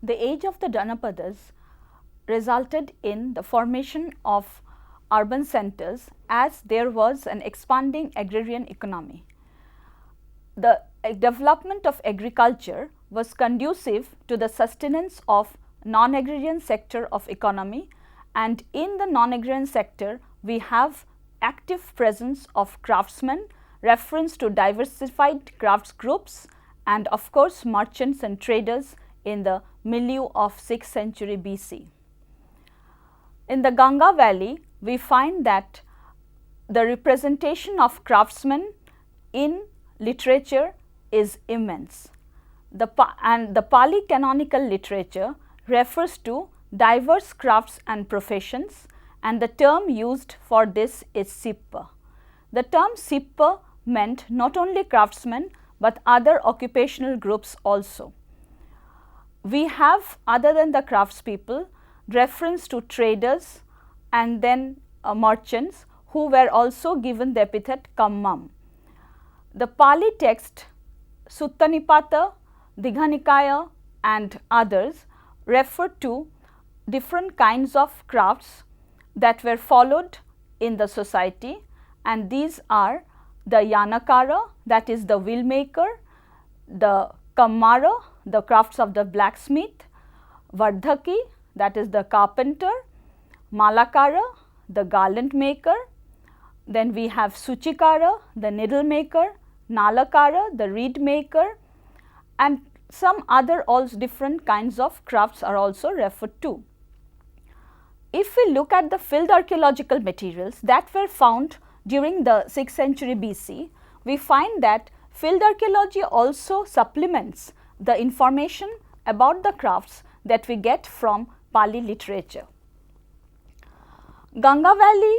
The age of the Janapadas resulted in the formation of urban centers as there was an expanding agrarian economy. The development of agriculture was conducive to the sustenance of non-agrarian sector of economy, and in the non-agrarian sector we have active presence of craftsmen, reference to diversified crafts groups, and of course merchants and traders in the milieu of 6th century BC. In the Ganga valley, we find that the representation of craftsmen in literature is immense. The Pali canonical literature refers to diverse crafts and professions, and the term used for this is Sippa. The term Sippa meant not only craftsmen but other occupational groups also. We have, other than the craftspeople, reference to traders and then merchants who were also given the epithet Kammam. The Pali text Sutta Nipata, Digha Nikaya and others refer to different kinds of crafts that were followed in the society, and these are the Yanakara, that is the wheel maker, the Kammara, the crafts of the blacksmith, Vardhaki, that is the carpenter, Malakara, the garland maker, then we have Suchikara, the needle maker, Nalakara, the reed maker, and some other also different kinds of crafts are also referred to. If we look at the field archaeological materials that were found during the 6th century BC, we find that field archaeology also supplements the information about the crafts that we get from Pali literature. Ganga valley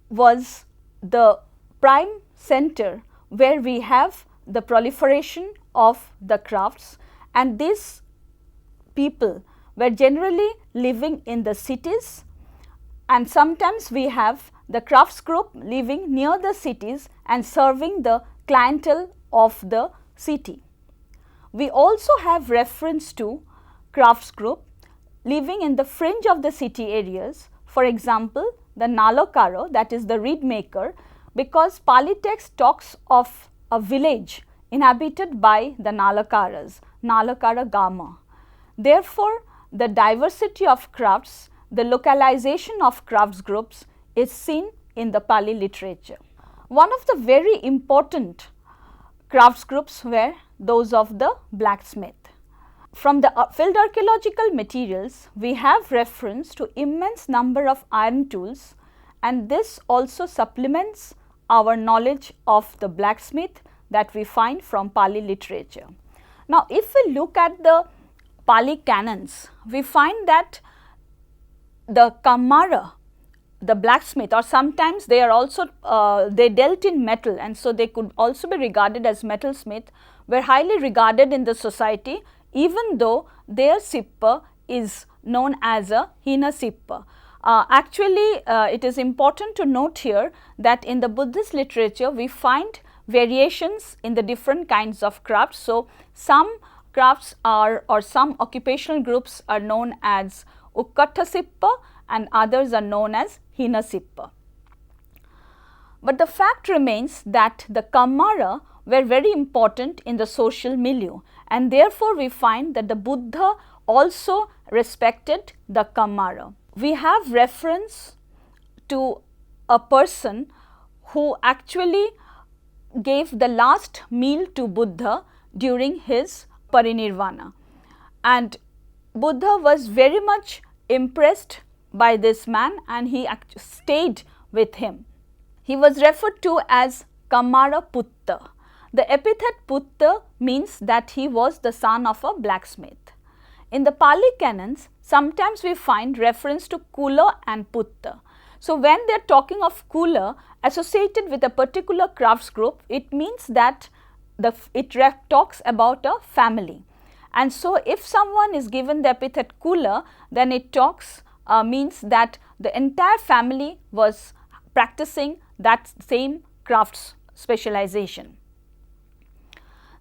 was the prime center where we have the proliferation of the crafts, and these people were generally living in the cities, and sometimes we have the crafts group living near the cities and serving the clientele of the city. We also have reference to crafts group living in the fringe of the city areas, for example, the Nalakara, that is the reed maker, because Pali text talks of a village inhabited by the Nalakaras, Nalakara Gama. Therefore, the diversity of crafts, the localization of crafts groups is seen in the Pali literature. One of the very important crafts groups were those of the blacksmith. From the field archaeological materials, we have reference to immense number of iron tools, and this also supplements our knowledge of the blacksmith that we find from Pali literature. Now, if we look at the Pali canons, we find that the Kammara, the blacksmith, or sometimes they are also they dealt in metal, and so they could also be regarded as metalsmith, were highly regarded in the society, even though their Sippa is known as a Hina Sippa. Actually, it is important to note here that in the Buddhist literature we find variations in the different kinds of crafts. So, some crafts are, or some occupational groups are known as Ukkatta Sippa and others are known as Hina Sippa. But the fact remains that the Kammara were very important in the social milieu, and therefore we find that the Buddha also respected the Kammara. We have reference to a person who actually gave the last meal to Buddha during his parinirvana, and Buddha was very much impressed by this man and he stayed with him. He was referred to as Kammara Putta. The epithet Putta means that he was the son of a blacksmith. In the Pali canons, sometimes we find reference to Kula and Putta. So, when they are talking of Kula associated with a particular crafts group, it means that it talks about a family. And so, if someone is given the epithet Kula, then it means that the entire family was practicing that same crafts specialization.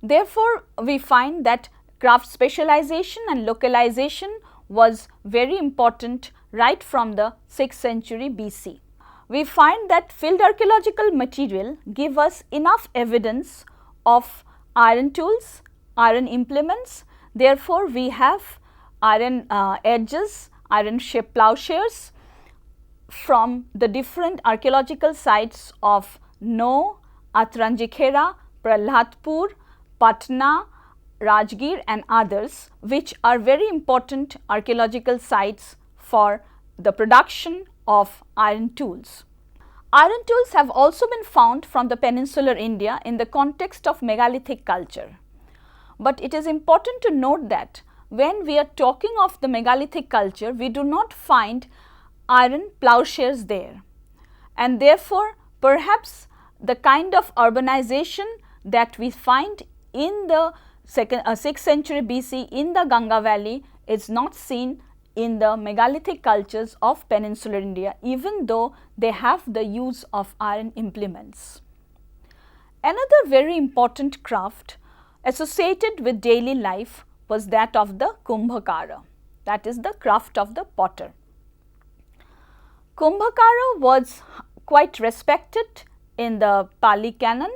Therefore, we find that craft specialization and localization was very important right from the 6th century BC. We find that field archaeological material give us enough evidence of iron tools, iron implements. Therefore, we have iron edges, iron shaped plowshares from the different archaeological sites of No, Atranjikhera, Prahlhadpur, Patna, Rajgir and others, which are very important archaeological sites for the production of iron tools. Iron tools have also been found from the peninsular India in the context of megalithic culture. But it is important to note that when we are talking of the megalithic culture, we do not find iron plowshares there, and therefore perhaps the kind of urbanization that we find in the 6th century BC in the Ganga valley is not seen in the megalithic cultures of peninsular India, even though they have the use of iron implements. Another very important craft associated with daily life was that of the Kumbhakara, that is the craft of the potter. Kumbhakara was quite respected in the Pali canon,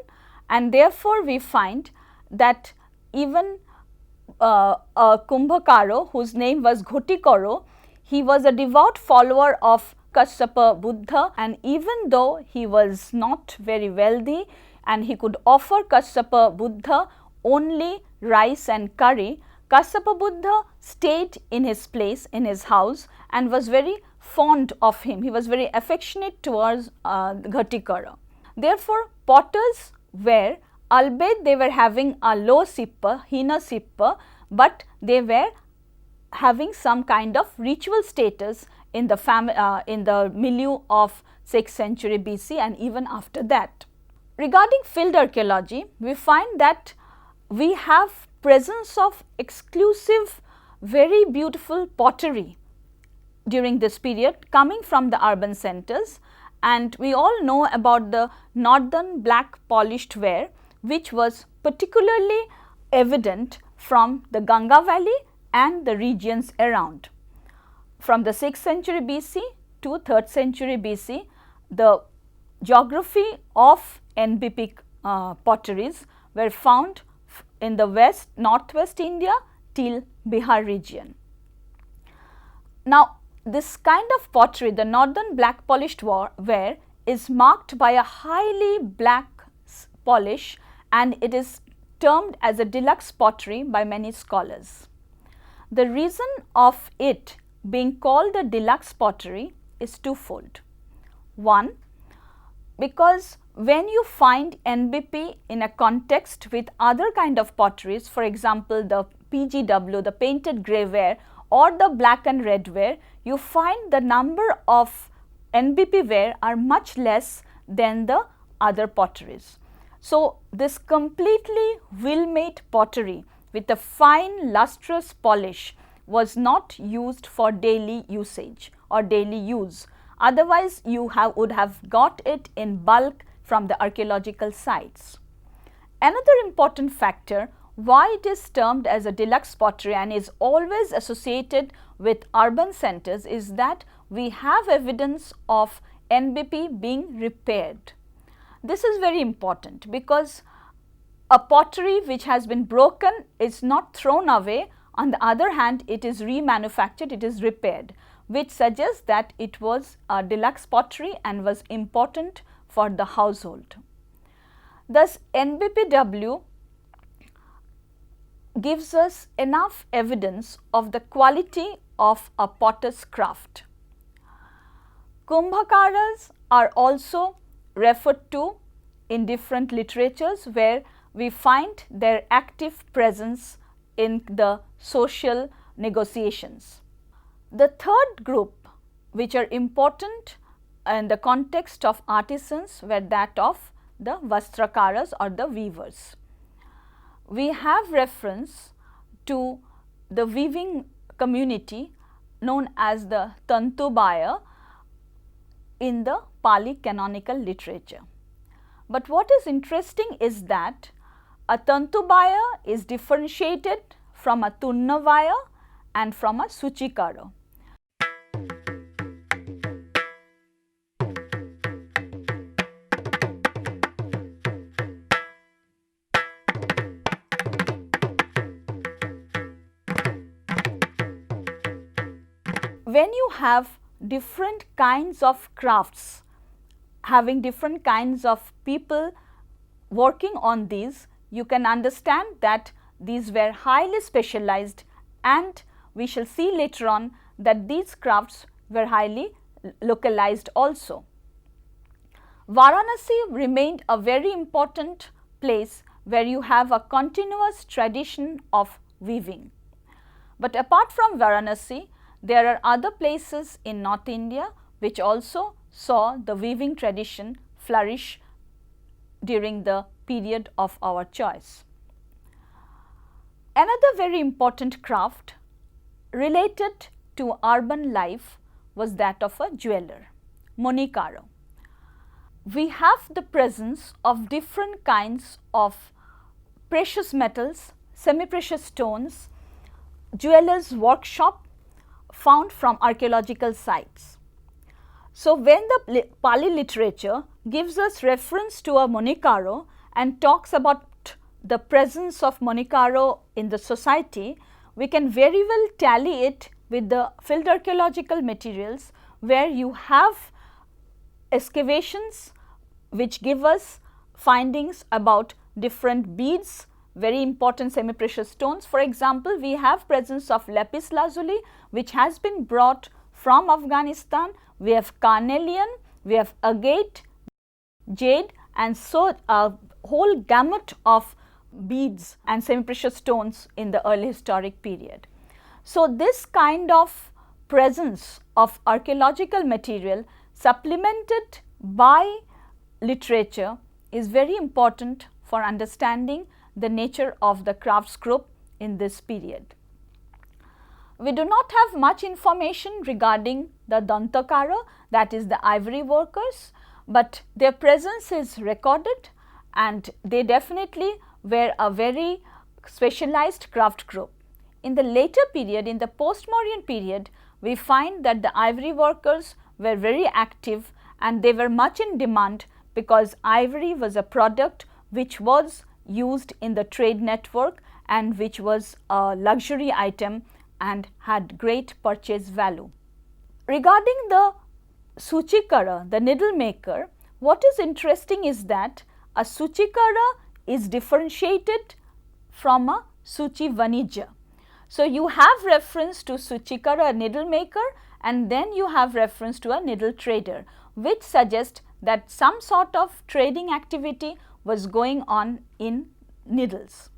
and therefore we find that even a Kumbhakara whose name was Ghotikaro, he was a devout follower of Kashyapa Buddha, and even though he was not very wealthy and he could offer Kashyapa Buddha only rice and curry, Kashyapa Buddha stayed in his place, in his house, and was very fond of him. He was very affectionate towards Ghotikara. Therefore, potters were, albeit they were having a low sippa, hina sippa, but they were having some kind of ritual status in the milieu of 6th century BC and even after that. Regarding field archaeology, we find that we have presence of exclusive, very beautiful pottery during this period coming from the urban centers, and we all know about the northern black polished ware, which was particularly evident from the Ganga valley and the regions around. From the 6th century BC to 3rd century BC, the geography of NBP potteries were found in the northwest India till Bihar region. Now, this kind of pottery, the northern black polished ware, is marked by a highly black polish, and it is termed as a deluxe pottery by many scholars. The reason of it being called the deluxe pottery is twofold. One, because when you find NBP in a context with other kind of potteries, for example, the PGW, the painted grey ware, or the black and red ware, you find the number of NBP ware are much less than the other potteries. So, this completely will-made pottery with a fine lustrous polish was not used for daily usage or daily use. Otherwise, you would have got it in bulk from the archaeological sites. Another important factor why it is termed as a deluxe pottery and is always associated with urban centers is that we have evidence of NBP being repaired. This is very important because a pottery which has been broken is not thrown away. On the other hand, it is remanufactured, it is repaired, which suggests that it was a deluxe pottery and was important for the household. Thus, NBPW gives us enough evidence of the quality of a potter's craft. Kumbhakaras are also referred to in different literatures where we find their active presence in the social negotiations. The third group which are important in the context of artisans were that of the Vastrakaras or the weavers. We have reference to the weaving community known as the Tantubaya in the Pali canonical literature. But what is interesting is that a Tantubaya is differentiated from a Tunnavaya and from a Suchikara. When you have different kinds of crafts, having different kinds of people working on these, you can understand that these were highly specialized, and we shall see later on that these crafts were highly localized also. Varanasi remained a very important place where you have a continuous tradition of weaving. But apart from Varanasi, there are other places in North India which also saw the weaving tradition flourish during the period of our choice. Another very important craft related to urban life was that of a jeweler, Monikara. We have the presence of different kinds of precious metals, semi-precious stones, jewelers' workshop found from archaeological sites. So, when the Pali literature gives us reference to a Monikaro and talks about the presence of Monikaro in the society, we can very well tally it with the field archaeological materials, where you have excavations which give us findings about different beads, very important semi-precious stones. For example, we have presence of lapis lazuli which has been brought from Afghanistan, we have carnelian, we have agate, jade, and so a whole gamut of beads and semi-precious stones in the early historic period. So, this kind of presence of archaeological material supplemented by literature is very important for understanding the nature of the crafts group in this period. We do not have much information regarding the Dantakara, that is the ivory workers, but their presence is recorded and they definitely were a very specialized craft group. In the later period, in the post-Mauryan period, we find that the ivory workers were very active and they were much in demand because ivory was a product which was used in the trade network and which was a luxury item and had great purchase value. Regarding the Suchikara, the needle maker, what is interesting is that a Suchikara is differentiated from a Suchi Vanija. So, you have reference to Suchikara, a needle maker, and then you have reference to a needle trader, which suggests that some sort of trading activity was going on in needles.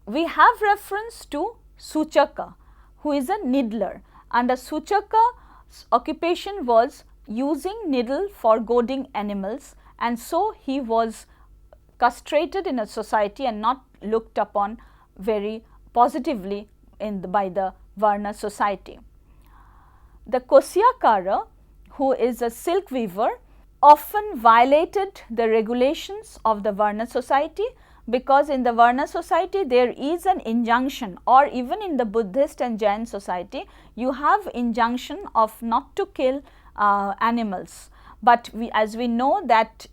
We have reference to Suchaka, who is a needler, and a Suchaka's occupation was using needle for goading animals, and so he was castrated in a society and not looked upon very positively by the Varna society. The Kosyakara, who is a silk weaver, often violated the regulations of the Varna society, because in the Varna society there is an injunction, or even in the Buddhist and Jain society you have injunction of not to kill animals. But as we know that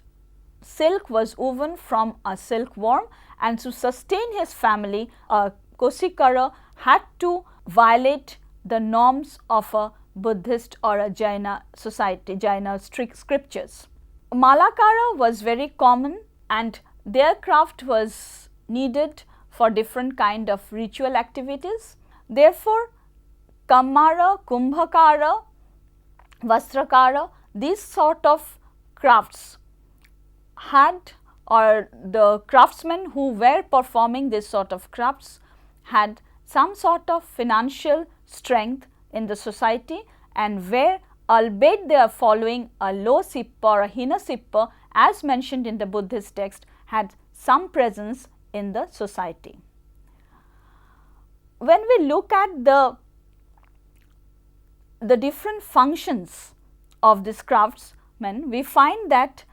silk was woven from a silkworm, and to sustain his family, Kosikara had to violate the norms of a Buddhist or a Jaina society, Jaina strict scriptures. Malakara was very common and their craft was needed for different kind of ritual activities. Therefore, Kamara, Kumbhakara, Vastrakara, these sort of crafts had, or the craftsmen who were performing this sort of crafts had some sort of financial strength in the society, and where, albeit they are following a low sippa or a hina sippa as mentioned in the Buddhist text, had some presence in the society. When we look at the different functions of these craftsmen, we find that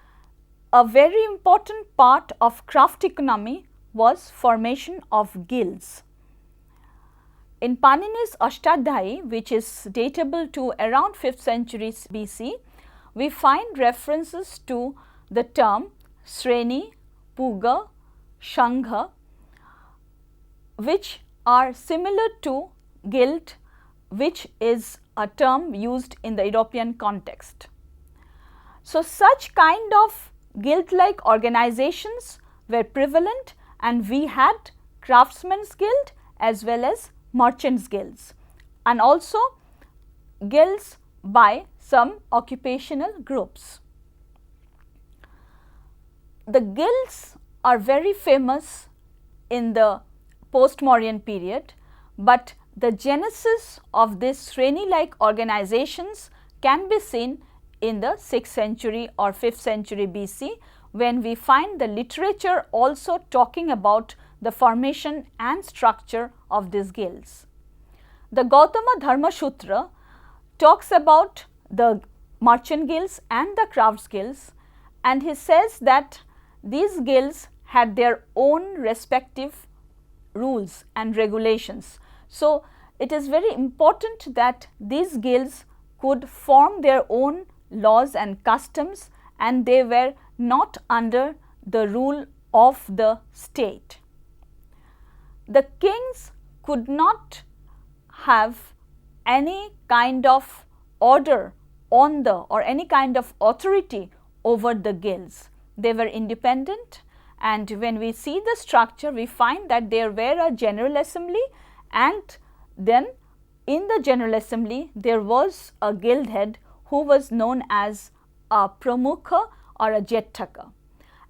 a very important part of craft economy was formation of guilds. In Panini's Ashtadhyayi, which is datable to around 5th century BC, we find references to the term Sreni, Puga, Shangha, which are similar to guild, which is a term used in the European context. So, such kind of guild-like organizations were prevalent, and we had craftsmen's guild as well as merchants guilds, and also guilds by some occupational groups. The guilds are very famous in the post-Mauryan period, but the genesis of these Sreni-like organizations can be seen in the 6th century or 5th century BC, when we find the literature also talking about the formation and structure of these guilds. The Gautama Dharma Sutra talks about the merchant guilds and the crafts guilds, and he says that these guilds had their own respective rules and regulations. So, it is very important that these guilds could form their own laws and customs, and they were not under the rule of the state. The kings could not have any kind of order on the or any kind of authority over the guilds. They were independent, and when we see the structure, we find that there were a general assembly, and then in the general assembly there was a guild head who was known as a Pramukha or a Jettaka.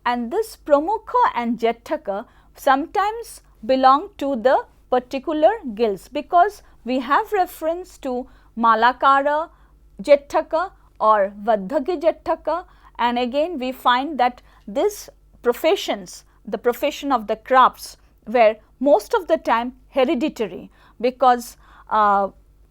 And this Pramukha and Jettaka sometimes belong to the particular guilds, because we have reference to Malakara Jettaka or Vaddhaki Jettaka, and again we find that these professions, the profession of the crafts, were most of the time hereditary, because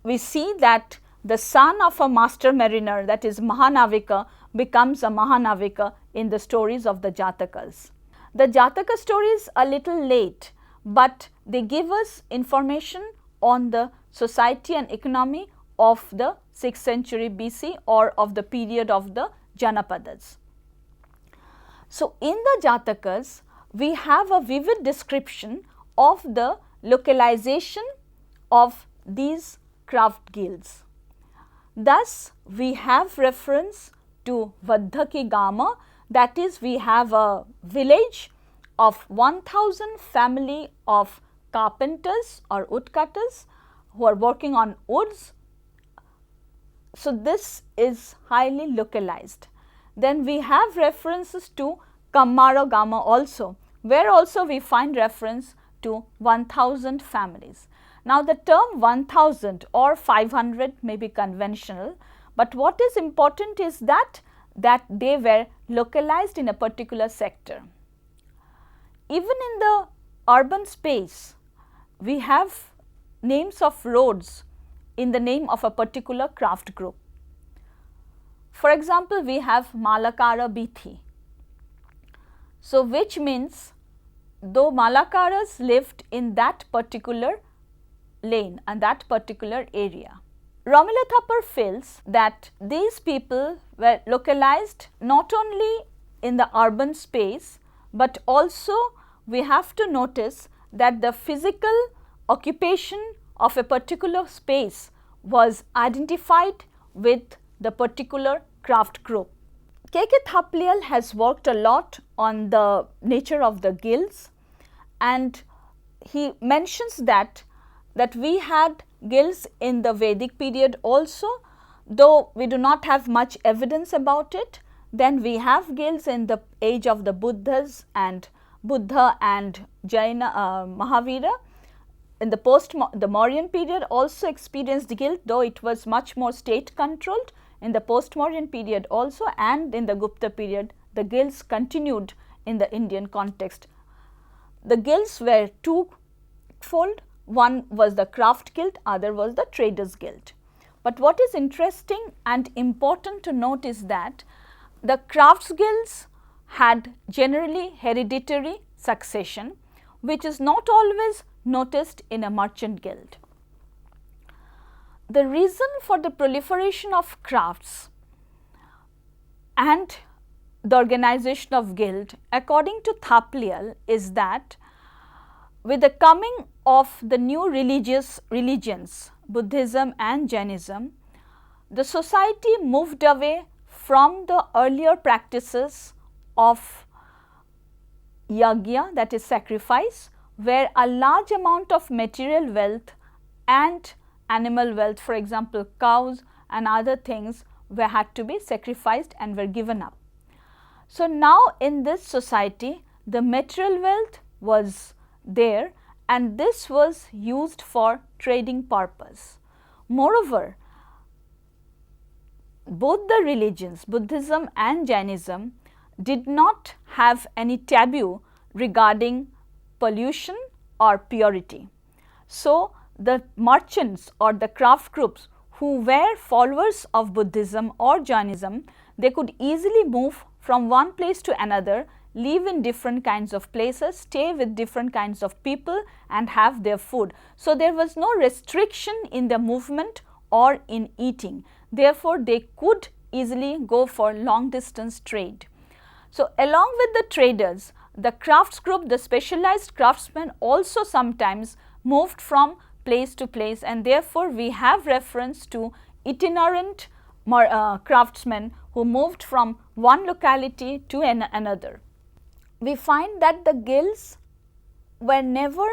we see that the son of a master mariner, that is Mahanavika, becomes a Mahanavika in the stories of the Jatakas. The Jataka stories are a little late, but they give us information on the society and economy of the 6th century BC or of the period of the Janapadas. So, in the Jatakas, we have a vivid description of the localization of these craft guilds. Thus, we have reference to Vaddhaki Gama, that is, we have a village of 1000 family of carpenters or woodcutters who are working on woods. So, this is highly localized. Then we have references to Kammara Gama also, where also we find reference to 1000 families. Now, the term 1000 or 500 may be conventional, but what is important is that they were localized in a particular sector. Even in the urban space, we have names of roads in the name of a particular craft group. For example, we have Malakara Bithi. So, which means though Malakaras lived in that particular lane and that particular area. Romila Thapar feels that these people were localized not only in the urban space, but also we have to notice that the physical occupation of a particular space was identified with the particular craft group. K. K. Thapliyal has worked a lot on the nature of the guilds, and he mentions that we had guilds in the Vedic period also, though we do not have much evidence about it. Then we have guilds in the age of the Buddha and Jaina Mahavira. In the Mauryan period also experienced guild, though it was much more state controlled. In the post-Mauryan period also, and in the Gupta period, the guilds continued in the Indian context. The guilds were twofold. One was the craft guild, other was the traders guild. But what is interesting and important to note is that the crafts guilds had generally hereditary succession, which is not always noticed in a merchant guild. the reason for the proliferation of crafts and the organization of guild, according to Thapliyal, is that with the coming of the new religions, Buddhism and Jainism, the society moved away from the earlier practices of yagya, that is sacrifice, where a large amount of material wealth and animal wealth, for example cows and other things, had to be sacrificed and were given up. So, now in this society the material wealth was there and this was used for trading purpose. Moreover, both the religions, Buddhism and Jainism, did not have any taboo regarding pollution or purity. So, the merchants or the craft groups who were followers of Buddhism or Jainism, they could easily move from one place to another, live in different kinds of places, stay with different kinds of people and have their food. So, there was no restriction in the movement or in eating. Therefore, they could easily go for long distance trade. So, along with the traders, the crafts group, the specialized craftsmen also sometimes moved from place to place, and therefore, we have reference to itinerant craftsmen who moved from one locality to another. We find that the guilds were never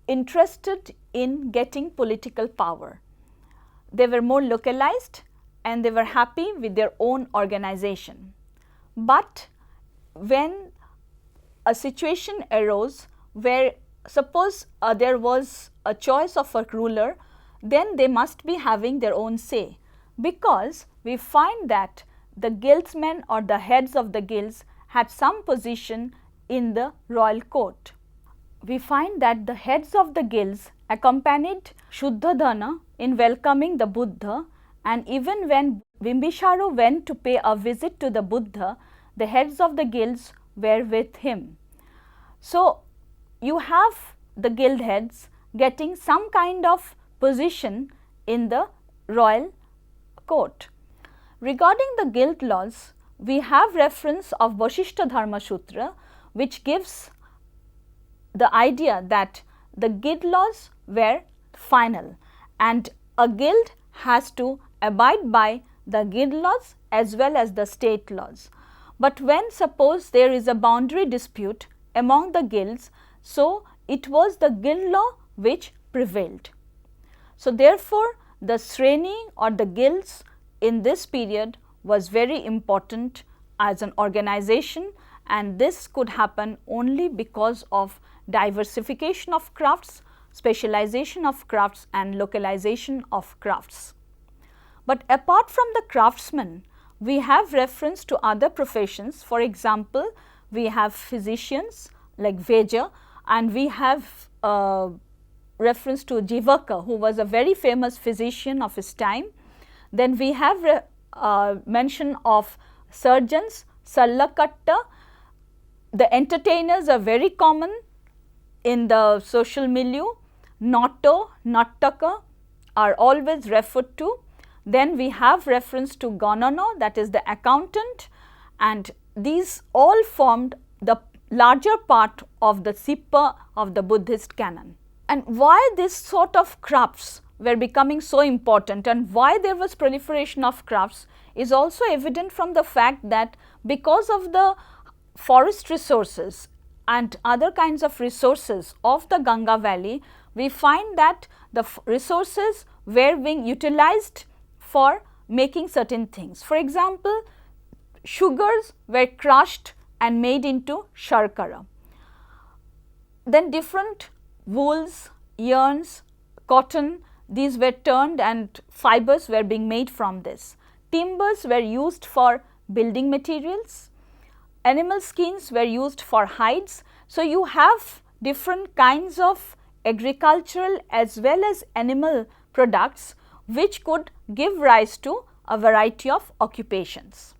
interested in getting political power. They were more localized and they were happy with their own organization. But when a situation arose where suppose there was a choice of a ruler, then they must be having their own say, because we find that the guildsmen or the heads of the guilds had some position in the royal court. We find that the heads of the guilds accompanied Shuddhadana in welcoming the Buddha, and even when Bimbisara went to pay a visit to the Buddha, the heads of the guilds were with him. So, you have the guild heads getting some kind of position in the royal court. Regarding the guild laws, we have reference of Vasishtha Dharma Sutra, which gives the idea that the guild laws were final and a guild has to abide by the guild laws as well as the state laws. But when suppose there is a boundary dispute among the guilds, so it was the guild law which prevailed. So, therefore, the Sreni or the guilds in this period was very important as an organization, and this could happen only because of diversification of crafts, specialization of crafts and localization of crafts. But apart from the craftsmen, we have reference to other professions. For example, we have physicians like Veja, and we have reference to Jivaka, who was a very famous physician of his time. Then we have mention of surgeons, Sallakatta. The entertainers are very common in the social milieu. Natto, Nattaka are always referred to. Then we have reference to Ganana, that is the accountant, and these all formed the larger part of the Sippa of the Buddhist canon. And why this sort of crafts were becoming so important and why there was proliferation of crafts is also evident from the fact that because of the forest resources and other kinds of resources of the Ganga valley, we find that the resources were being utilized for making certain things. For example, sugars were crushed and made into sharkara. Then different wools, yarns, cotton, these were turned and fibers were being made from this. Timbers were used for building materials. Animal skins were used for hides. So, you have different kinds of agricultural as well as animal products which could give rise to a variety of occupations.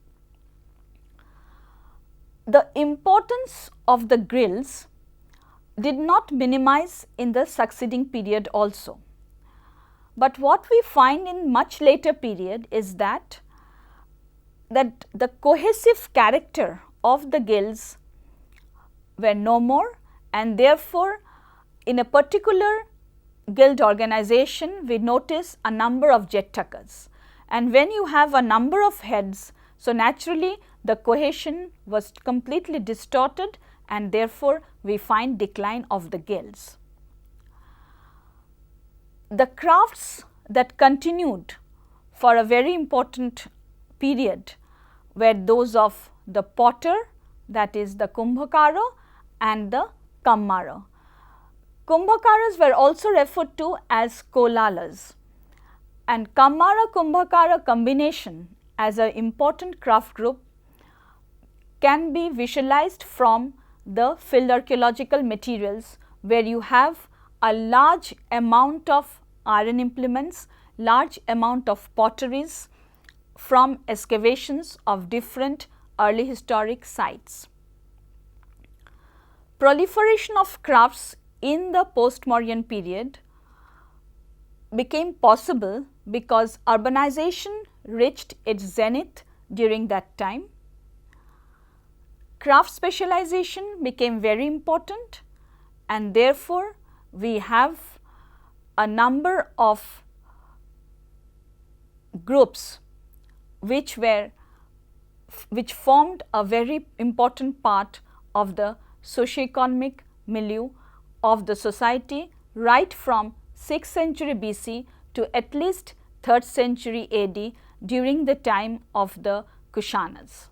The importance of the guilds did not minimize in the succeeding period also. But what we find in much later period is that the cohesive character of the guilds were no more, and therefore, in a particular guild organization we notice a number of jetakas, and when you have a number of heads, so naturally the cohesion was completely distorted, and therefore, we find decline of the guilds. The crafts that continued for a very important period were those of the potter, that is the Kumbhakara, and the Kammara. Kumbhakaras were also referred to as Kolalas, and Kammara Kumbhakara combination as an important craft group can be visualized from the field archaeological materials, where you have a large amount of iron implements, large amount of potteries from excavations of different early historic sites. Proliferation of crafts in the post-Mauryan period became possible because urbanization reached its zenith during that time. Craft specialization became very important, and therefore, we have a number of groups which formed a very important part of the socio-economic milieu of the society right from 6th century BC to at least 3rd century AD during the time of the Kushanas.